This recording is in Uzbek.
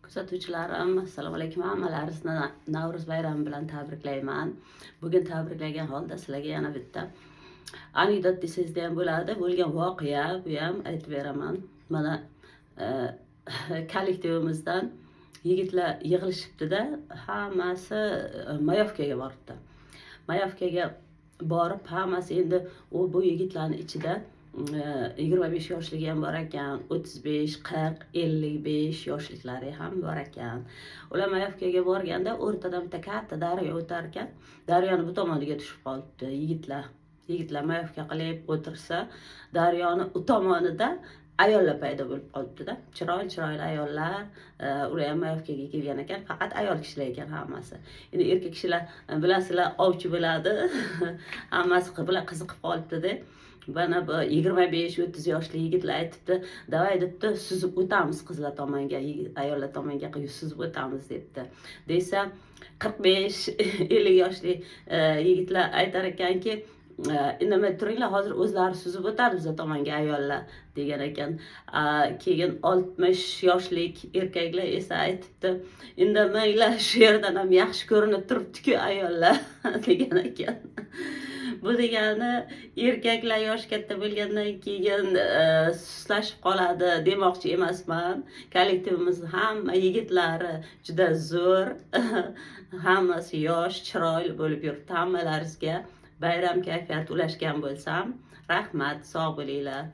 Kuzatuvchilarim, assalomu alaykum. Hammalaringizni Navro'z bayrami bilan tabriklayman. Bugun tabriklagan holda sizlarga yana bitta anekdot desangizda ham bo'ladi. Bo'lgan voqea, bu ham aytib beraman. Mana kollektivimizdan yigitlar yig'ilishibdi-da, hammasi Mayovkaga boribdi. Mayovkaga borib, hammasi endi bu yigitlarning ichida 25 yoshligi ham bor ekan, 35, 40, 55 yoshliklari ham bor ekan. Ular Mayovkaga borganda o'rtadan bitta katta daryo o'tar ekan. Daryoni bu tomoniga tushib qolibdi yigitlar Mayovka qilib o'tirsa, daryoni u tomonida ayollar paydo bo'lib qolibdi-da. Chiroyli ayollar, ular ham Mayovkaga kelgan ekan, faqat ayol kishilar ekan hammasi. Endi erkak kishilar bilasizlar, ovchi bo'ladi. Hammasi bilan qiziqib qolibdi-da. Bana bu 25-30 yoshli yigitlar aytibdi, davay debdi, suzib o'tamiz qizlar tomonga, ayollar tomonga suzib o'tamiz debdi. Desa 45-50 yoshli yigitlar aytar ekanki, indamay turinglar, hozir o'zlari suzib o'tadi bizlar tomonga ayollar degan ekan. Keyin 60 yoshlik erkaklar esa aytibdi, indamaylar, shu yerdan ham yaxshi ko'rinib turibdi-ku ayollar degan ekan. Bu degani erkaklar yosh katta bo'lgandan keyin suslashib qoladi demoqchi emasman. Kollektivimiz hamma yigitlari juda zo'r, hammasi yosh, chiroyli bo'lib yuribdi. Hammalaringizga bayram kayfiyati ulashgan bo'lsam, rahmat, sog' bo'linglar.